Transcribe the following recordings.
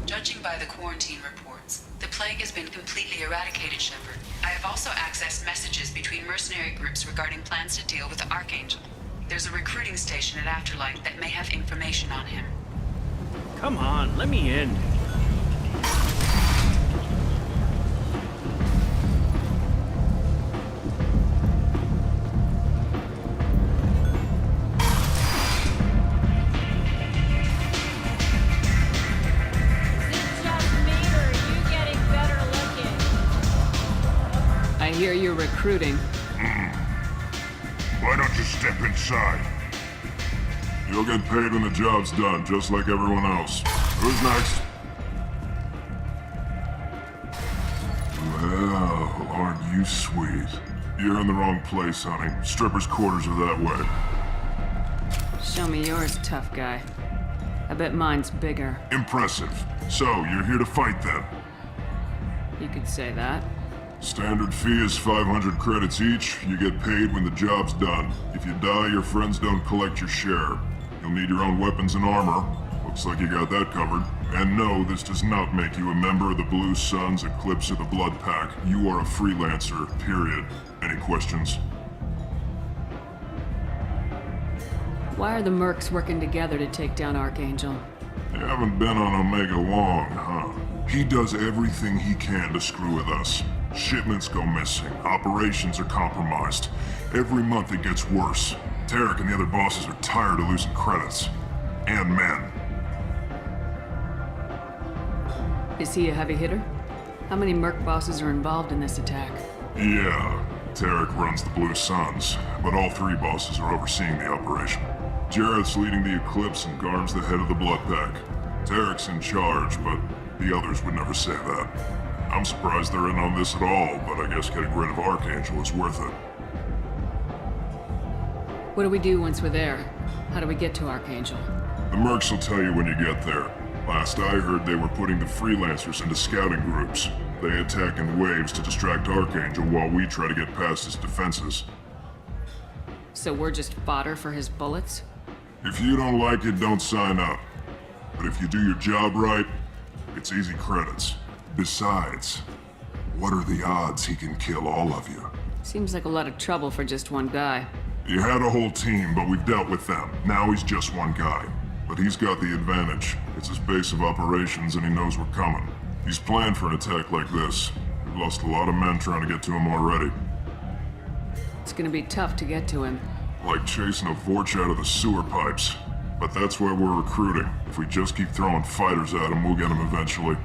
Judging by the quarantine reports, the plague has been completely eradicated, Shepard. I have also accessed messages between mercenary groups regarding plans to deal with the Archangel. There's a recruiting station at Afterlight that may have information on him. Come on, let me in. I hear you're recruiting. Why don't you step inside? You'll get paid when the job's done, just like everyone else. Who's next? Well, aren't you sweet? You're in the wrong place, honey. Strippers' quarters are that way. Show me yours, tough guy. I bet mine's bigger. Impressive. So, you're here to fight then? You could say that. Standard fee is 500 credits each. You get paid when the job's done. If you die, your friends don't collect your share. You'll need your own weapons and armor. Looks like you got that covered. And no, this does not make you a member of the Blue Suns, Eclipse, or the Blood Pack. You are a freelancer, period. Any questions? Why are the mercs working together to take down Archangel? You haven't been on Omega long, huh? He does everything he can to screw with us. Shipments go missing. Operations are compromised. Every month it gets worse. Tarek and the other bosses are tired of losing credits. And men. Is he a heavy hitter? How many merc bosses are involved in this attack? Yeah, Tarek runs the Blue Suns, but all three bosses are overseeing the operation. Jarrett's leading the Eclipse and Garm's the head of the Blood Pack. Tarek's in charge, but the others would never say that. I'm surprised they're in on this at all, but I guess getting rid of Archangel is worth it. What do we do once we're there? How do we get to Archangel? The mercs will tell you when you get there. Last I heard, they were putting the freelancers into scouting groups. They attack in waves to distract Archangel while we try to get past his defenses. So we're just fodder for his bullets? If you don't like it, don't sign up. But if you do your job right, it's easy credits. Besides, what are the odds he can kill all of you? Seems like a lot of trouble for just one guy. You had a whole team, but we've dealt with them. Now he's just one guy. But he's got the advantage. It's his base of operations and he knows we're coming. He's planned for an attack like this. We've lost a lot of men trying to get to him already. It's gonna be tough to get to him. Like chasing a Vorch out of the sewer pipes. But that's why we're recruiting. If we just keep throwing fighters at him, we'll get him eventually.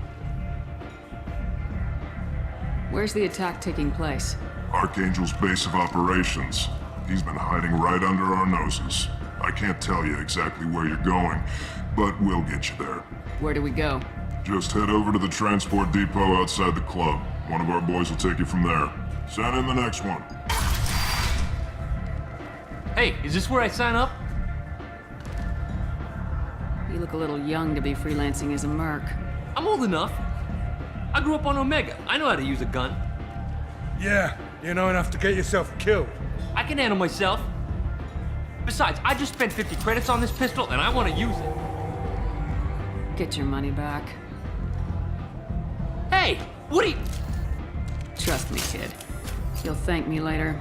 Where's the attack taking place? Archangel's base of operations. He's been hiding right under our noses. I can't tell you exactly where you're going, but we'll get you there. Where do we go? Just head over to the transport depot outside the club. One of our boys will take you from there. Send in the next one. Hey, is this where I sign up? You look a little young to be freelancing as a merc. I'm old enough. I grew up on Omega. I know how to use a gun. Yeah, you know enough to get yourself killed. I can handle myself. Besides, I just spent 50 credits on this pistol and I want to use it. Get your money back. Hey, what are you... Trust me, kid. You'll thank me later.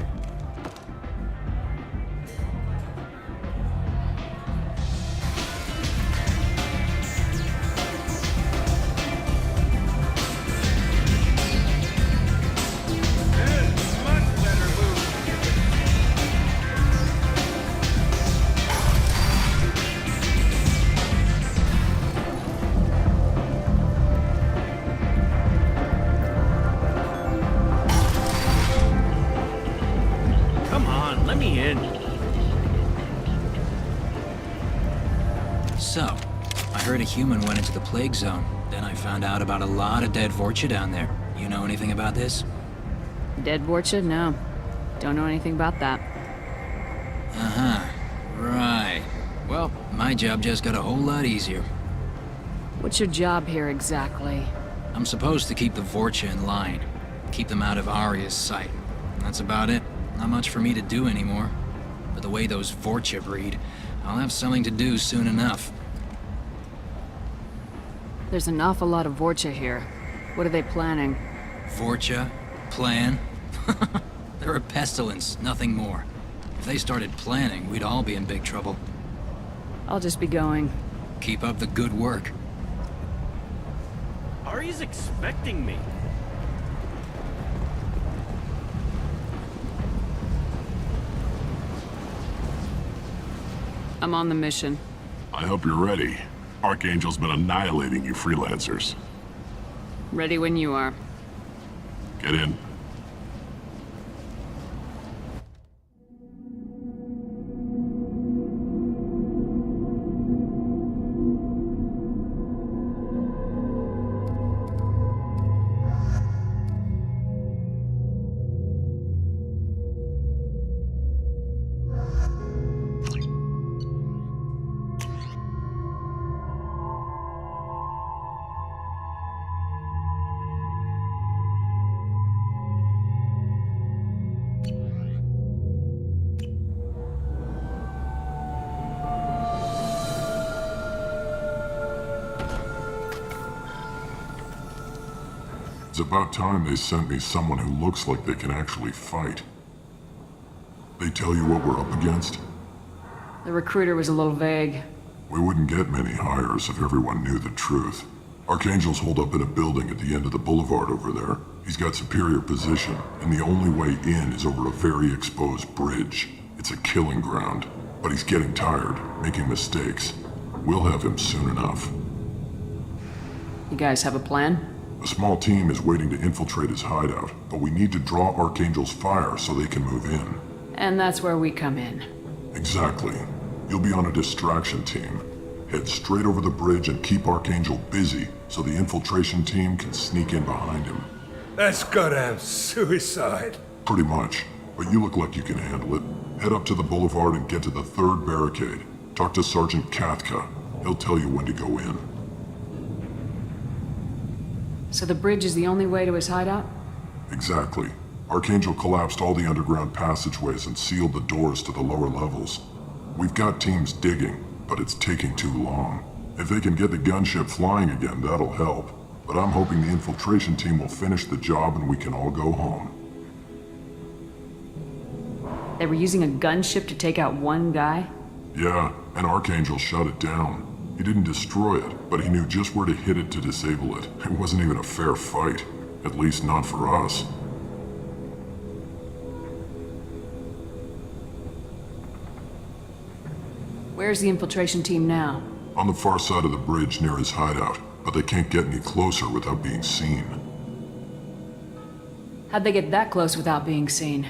Come on, let me in. So, I heard a human went into the plague zone. Then I found out about a lot of dead Vorcha down there. You know anything about this? Dead Vorcha? No. Don't know anything about that. Uh-huh. Right. Well, my job just got a whole lot easier. What's your job here exactly? I'm supposed to keep the Vorcha in line. Keep them out of Arya's sight. That's about it. Not much for me to do anymore. But the way those Vorcha breed, I'll have something to do soon enough. There's an awful lot of Vorcha here. What are they planning? Vorcha? Plan? They're a pestilence, nothing more. If they started planning, we'd all be in big trouble. I'll just be going. Keep up the good work. Ari's expecting me. I'm on the mission. I hope you're ready. Archangel's been annihilating you freelancers. Ready when you are. Get in. It's about time they sent me someone who looks like they can actually fight. They tell you what we're up against? The recruiter was a little vague. We wouldn't get many hires if everyone knew the truth. Archangel's holed up in a building at the end of the boulevard over there. He's got superior position, and the only way in is over a very exposed bridge. It's a killing ground, but he's getting tired, making mistakes. We'll have him soon enough. You guys have a plan? A small team is waiting to infiltrate his hideout, but we need to draw Archangel's fire so they can move in. And that's where we come in. Exactly. You'll be on a distraction team. Head straight over the bridge and keep Archangel busy so the infiltration team can sneak in behind him. That's goddamn suicide. Pretty much, but you look like you can handle it. Head up to the boulevard and get to the 3rd barricade. Talk to Sergeant Kathka. He'll tell you when to go in. So the bridge is the only way to his hideout? Exactly. Archangel collapsed all the underground passageways and sealed the doors to the lower levels. We've got teams digging, but it's taking too long. If they can get the gunship flying again, that'll help. But I'm hoping the infiltration team will finish the job and we can all go home. They were using a gunship to take out one guy? Yeah, and Archangel shut it down. He didn't destroy it, but he knew just where to hit it to disable it. It wasn't even a fair fight. At least not for us. Where's the infiltration team now? On the far side of the bridge near his hideout, but they can't get any closer without being seen. How'd they get that close without being seen?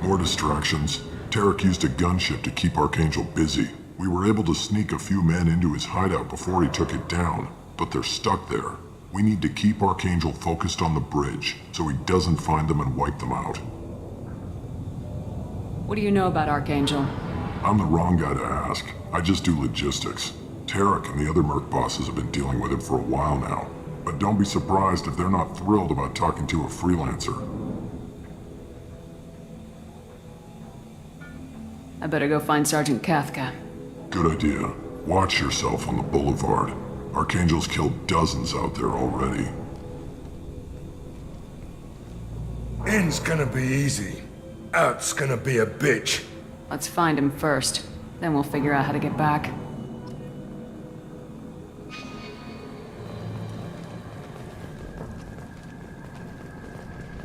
More distractions. Tarek used a gunship to keep Archangel busy. We were able to sneak a few men into his hideout before he took it down, but they're stuck there. We need to keep Archangel focused on the bridge, so he doesn't find them and wipe them out. What do you know about Archangel? I'm the wrong guy to ask. I just do logistics. Tarek and the other merc bosses have been dealing with him for a while now. But don't be surprised if they're not thrilled about talking to a freelancer. I better go find Sergeant Kathka. Good idea. Watch yourself on the boulevard. Archangel's killed dozens out there already. In's gonna be easy. Out's gonna be a bitch. Let's find him first. Then we'll figure out how to get back.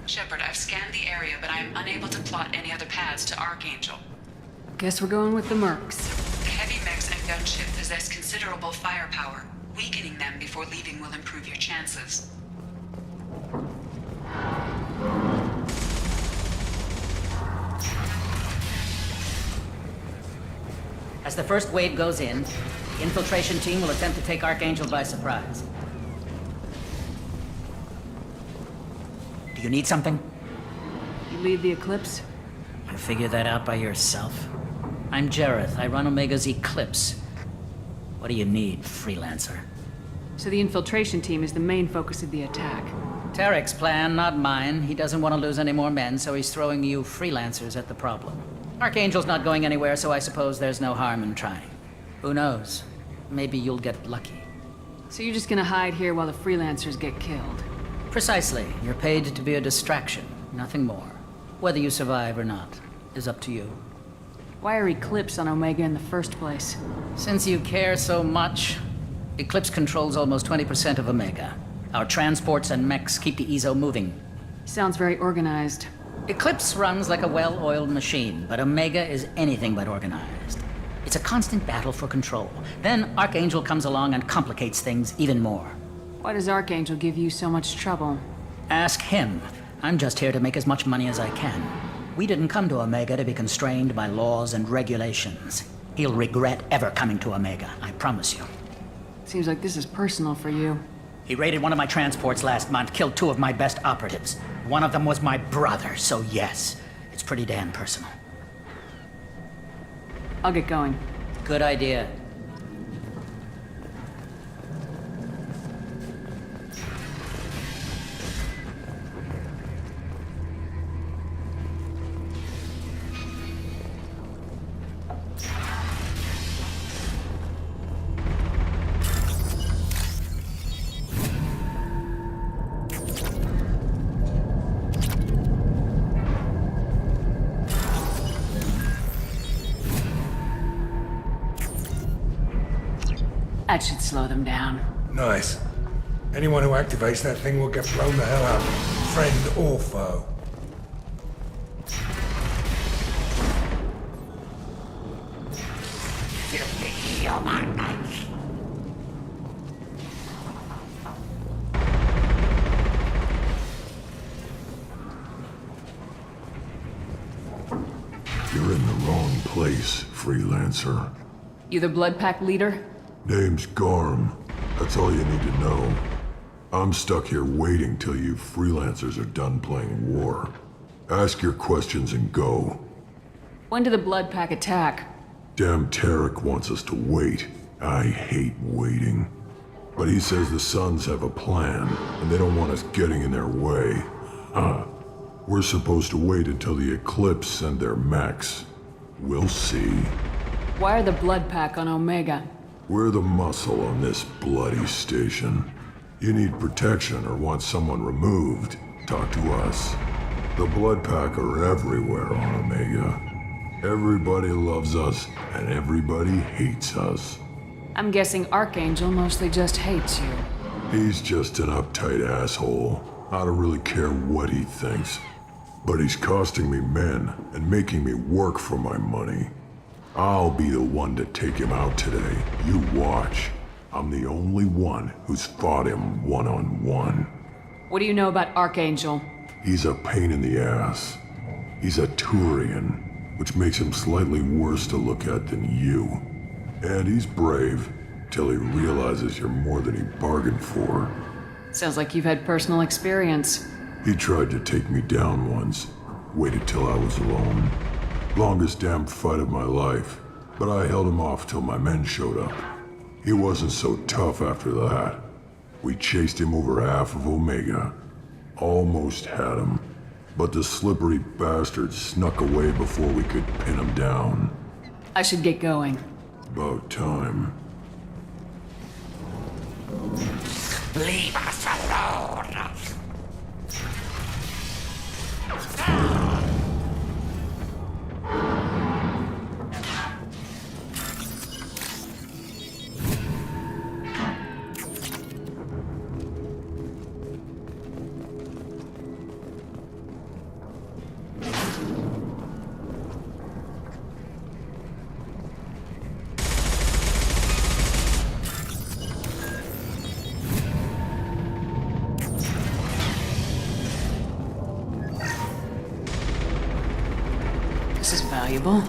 Shepard, I've scanned the area, but I am unable to plot any other paths to Archangel. Guess we're going with the mercs. The heavy mechs and gunship possess considerable firepower. Weakening them before leaving will improve your chances. As the first wave goes in, the infiltration team will attempt to take Archangel by surprise. Do you need something? You lead the Eclipse? You figure that out by yourself? I'm Jareth. I run Omega's Eclipse. What do you need, freelancer? So the infiltration team is the main focus of the attack. Tarek's plan, not mine. He doesn't want to lose any more men, so he's throwing you freelancers at the problem. Archangel's not going anywhere, so I suppose there's no harm in trying. Who knows? Maybe you'll get lucky. So you're just gonna hide here while the freelancers get killed? Precisely. You're paid to be a distraction, nothing more. Whether you survive or not is up to you. Why are Eclipse on Omega in the first place? Since you care so much, Eclipse controls almost 20% of Omega. Our transports and mechs keep the EZO moving. Sounds very organized. Eclipse runs like a well-oiled machine, but Omega is anything but organized. It's a constant battle for control. Then Archangel comes along and complicates things even more. Why does Archangel give you so much trouble? Ask him. I'm just here to make as much money as I can. We didn't come to Omega to be constrained by laws and regulations. He'll regret ever coming to Omega, I promise you. Seems like this is personal for you. He raided one of my transports last month, killed 2 of my best operatives. One of them was my brother, so yes, it's pretty damn personal. I'll get going. Good idea. That should slow them down. Nice. Anyone who activates that thing will get blown the hell up. Friend or foe. You're in the wrong place, freelancer. You the Blood Pack leader? Name's Garm. That's all you need to know. I'm stuck here waiting till you freelancers are done playing war. Ask your questions and go. When did the Blood Pack attack? Damn Tarek wants us to wait. I hate waiting. But he says the Suns have a plan, and they don't want us getting in their way. We're supposed to wait until the Eclipse send their mechs. We'll see. Why are the Blood Pack on Omega? We're the muscle on this bloody station. You need protection or want someone removed, talk to us. The Blood Pack are everywhere on Omega. Everybody loves us, and everybody hates us. I'm guessing Archangel mostly just hates you. He's just an uptight asshole. I don't really care what he thinks. But he's costing me men and making me work for my money. I'll be the one to take him out today. You watch. I'm the only one who's fought him one-on-one. What do you know about Archangel? He's a pain in the ass. He's a Turian, which makes him slightly worse to look at than you. And he's brave, till he realizes you're more than he bargained for. Sounds like you've had personal experience. He tried to take me down once. Waited till I was alone. Longest damn fight of my life. But I held him off till my men showed up. He wasn't so tough after that. We chased him over half of Omega. Almost had him. But the slippery bastard snuck away before we could pin him down. I should get going. About time. Leave us alone! This is valuable.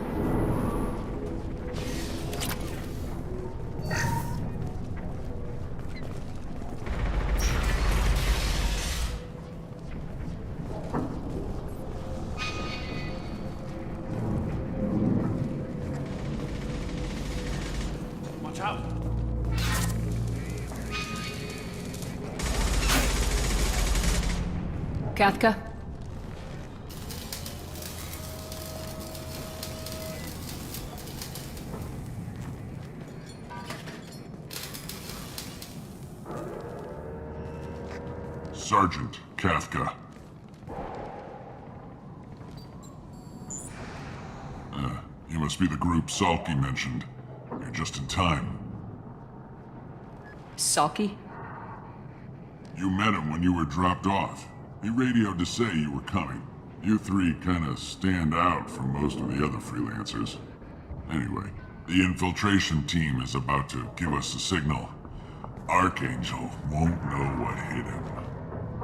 Watch out. Kathka? Sergeant Kafka. You must be the group Salky mentioned. You're just in time. Salky? You met him when you were dropped off. He radioed to say you were coming. You three kinda stand out from most of the other freelancers. Anyway, the infiltration team is about to give us a signal. Archangel won't know what hit him.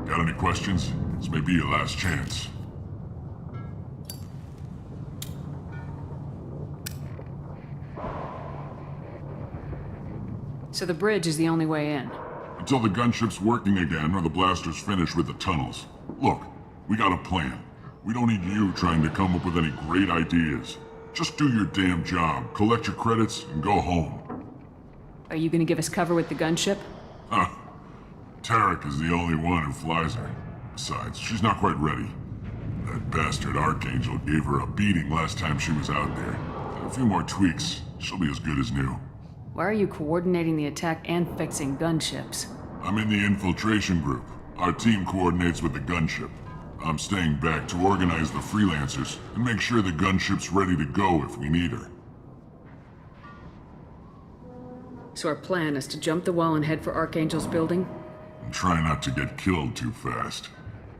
Got any questions? This may be your last chance. So the bridge is the only way in. Until the gunship's working again or the blasters finish with the tunnels. Look, we got a plan. We don't need you trying to come up with any great ideas. Just do your damn job, collect your credits, and go home. Are you gonna give us cover with the gunship? Huh. Tarek is the only one who flies her. Besides, she's not quite ready. That bastard Archangel gave her a beating last time she was out there. A few more tweaks, she'll be as good as new. Why are you coordinating the attack and fixing gunships? I'm in the infiltration group. Our team coordinates with the gunship. I'm staying back to organize the freelancers and make sure the gunship's ready to go if we need her. So our plan is to jump the wall and head for Archangel's building? And try not to get killed too fast.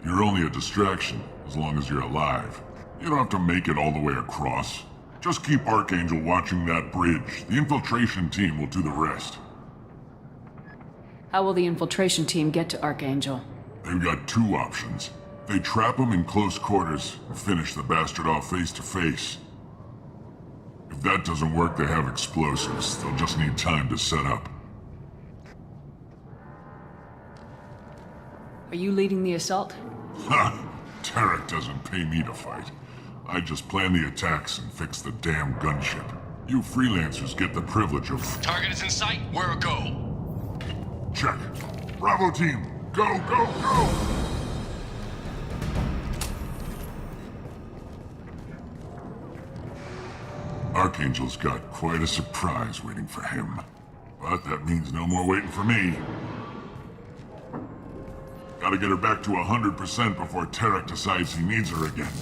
You're only a distraction, as long as you're alive. You don't have to make it all the way across. Just keep Archangel watching that bridge. The infiltration team will do the rest. How will the infiltration team get to Archangel? They've got two options. They trap him in close quarters and finish the bastard off face to face. If that doesn't work, they have explosives. They'll just need time to set up. Are you leading the assault? Ha! Tarek doesn't pay me to fight. I just plan the attacks and fix the damn gunship. You freelancers get the privilege of... Target is in sight. Where a go? Check. Bravo team, go, go, go! Archangel's got quite a surprise waiting for him. But that means no more waiting for me. Gotta get her back to 100% before Tarek decides he needs her again.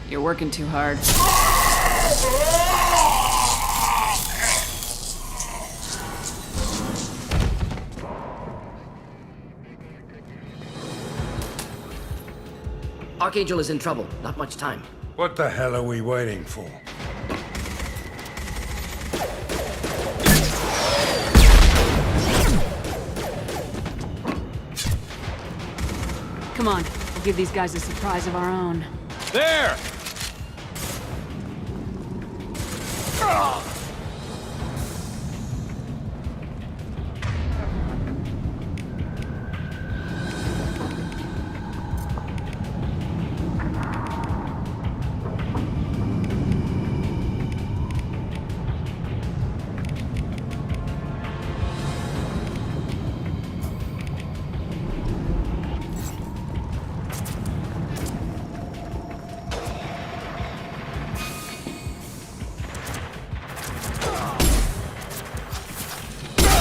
You're working too hard. Archangel is in trouble. Not much time. What the hell are we waiting for? Come on, we'll give these guys a surprise of our own. There!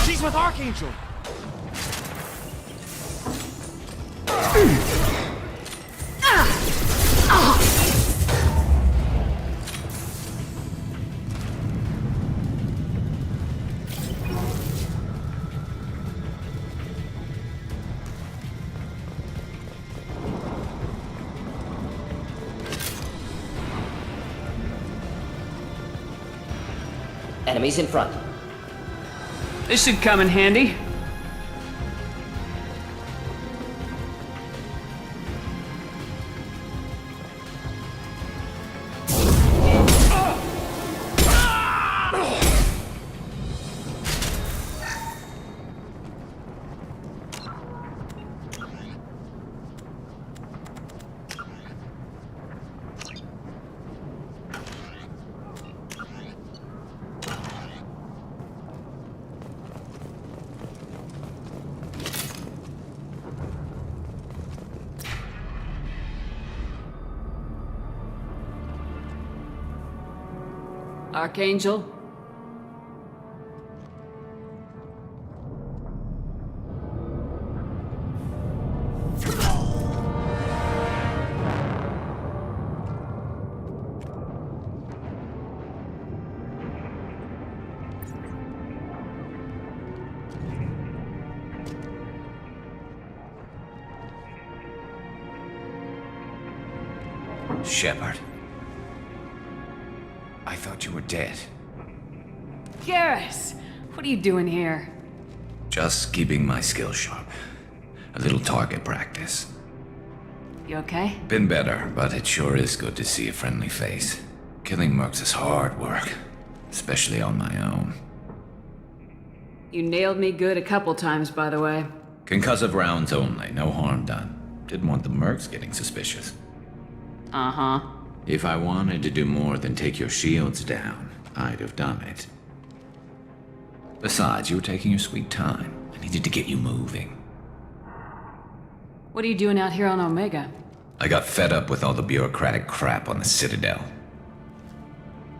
She's with Archangel! Enemies in front. This should come in handy. Archangel? Shepard. I thought you were dead. Garrus! What are you doing here? Just keeping my skills sharp. A little target practice. You okay? Been better, but it sure is good to see a friendly face. Killing mercs is hard work, especially on my own. You nailed me good a couple times, by the way. Concussive rounds only, no harm done. Didn't want the mercs getting suspicious. Uh-huh. If I wanted to do more than take your shields down, I'd have done it. Besides, you were taking your sweet time. I needed to get you moving. What are you doing out here on Omega? I got fed up with all the bureaucratic crap on the Citadel.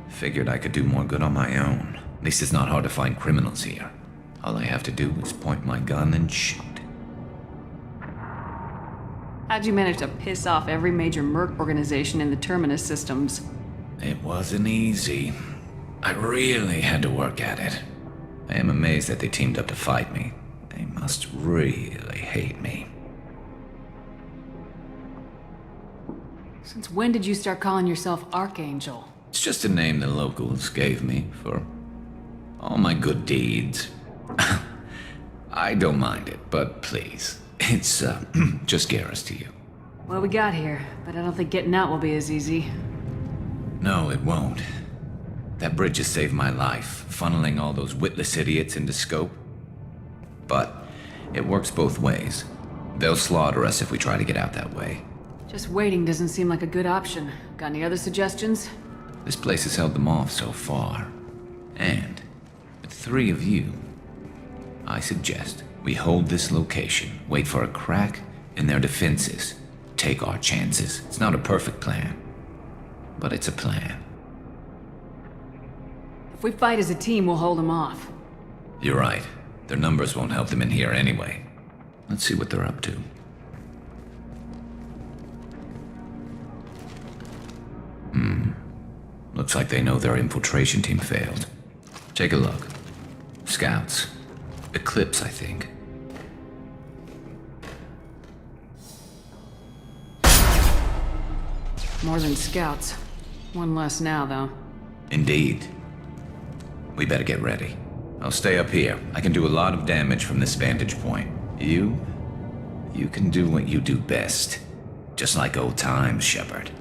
Figured I could do more good on my own. At least it's not hard to find criminals here. All I have to do is point my gun and shoot. How'd you manage to piss off every major merc organization in the Terminus systems? It wasn't easy. I really had to work at it. I am amazed that they teamed up to fight me. They must really hate me. Since when did you start calling yourself Archangel? It's just a name the locals gave me for all my good deeds. I don't mind it, but please, It's, just Garrus to you. Well, we got here, but I don't think getting out will be as easy. No, it won't. That bridge has saved my life, funneling all those witless idiots into scope. But it works both ways. They'll slaughter us if we try to get out that way. Just waiting doesn't seem like a good option. Got any other suggestions? This place has held them off so far. And with 3 of you, I suggest we hold this location, wait for a crack in their defenses, take our chances. It's not a perfect plan, but it's a plan. If we fight as a team, we'll hold them off. You're right. Their numbers won't help them in here anyway. Let's see what they're up to. Looks like they know their infiltration team failed. Take a look. Scouts. Eclipse, I think. More than scouts. One less now, though. Indeed. We better get ready. I'll stay up here. I can do a lot of damage from this vantage point. You can do what you do best. Just like old times, Shepard.